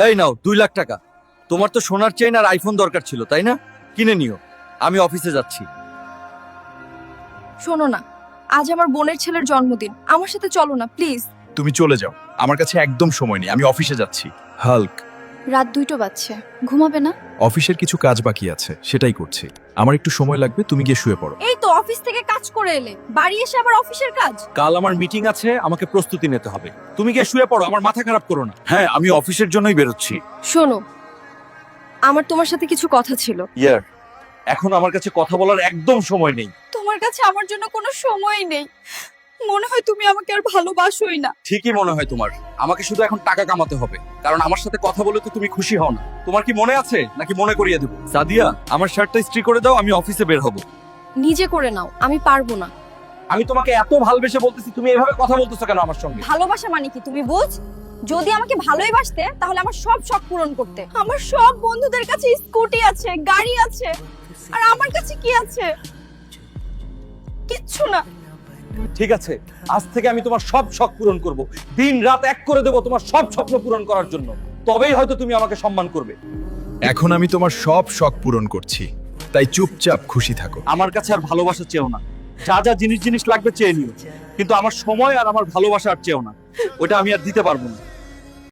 এই নাও 2 লাখ টাকা। তোমার তো সোনার চেইন আর আইফোন দরকার ছিল, তাই না? কিনে নিও, আমি অফিসে যাচ্ছি। শোনো না, আজ আমার বোনের ছেলের জন্মদিন, আমার সাথে চলো না প্লিজ। তুমি চলে যাও, আমার কাছে একদম সময় নেই, আমি অফিসে যাচ্ছি। হাল্ক, রাত 2টো বাজছে, ঘুমাবে না? অফিসের কিছু কাজ বাকি আছে, সেটাই করছি। আমার একটু সময় লাগবে, তুমি গিয়ে শুয়ে পড়ো। এই তো অফিস থেকে কাজ করে এলে, বাড়ি এসে আবার অফিসের কাজ। কাল আমার মিটিং আছে, আমাকে প্রস্তুতি নিতে হবে। তুমি গিয়ে শুয়ে পড়ো, আমার মাথা খারাপ করো না। হ্যাঁ, আমি অফিসের জন্যই বেরোচ্ছি। শোনো, আমার তোমার সাথে কিছু কথা ছিল। ইয়ার, এখন আমার কাছে কথা বলার একদম সময় নেই। তোমার কাছে আমার জন্য কোনো সময়ই নেই। মনে হয় তুমি আমাকে আর ভালোবাসোই না। ঠিকই মনে হয় তোমার। আমাকে শুধু এখন টাকা কামাতে হবে, কারণ আমার সাথে কথা বলে তো তুমি খুশি হও না। তোমার কি মনে আছে নাকি মনে করিয়ে দেবো? সাদিয়া, আমার শার্টটা ইস্ত্রি করে দাও, আমি অফিসে বের হব। নিজে করে নাও, আমি পারবো না। আমি তোমাকে এত ভালোবেসে বলতেছি, তুমি এভাবে কথা বলতেছো কেন আমার সঙ্গে? ভালোবাসা মানে কি তুমি বুঝ? যদি আমাকে ভালোই বাসতে তাহলে আমার সব শখ পূরণ করতে। আমার সব বন্ধুদের কাছে স্কুটি আছে, গাড়ি আছে, আর আমার কাছে কি আছে? কিচ্ছু না। ঠিক আছে, আজ থেকে আমি তোমার সব শখ পূরণ করব। দিন রাত এক করে দেব তোমার সব স্বপ্ন পূরণ করার জন্য। তবেই হয়তো তুমি আমাকে সম্মান করবে। এখন আমি তোমার সব শখ পূরণ করছি, তাই চুপচাপ খুশি থাকো। আমার কাছে আর ভালোবাসা চেও না। যা যা জিনিস লাগবে চেয়ে নিও, কিন্তু আমার সময় আর আমার ভালোবাসা আর চেও না। ওটা আমি আর দিতে পারবো না।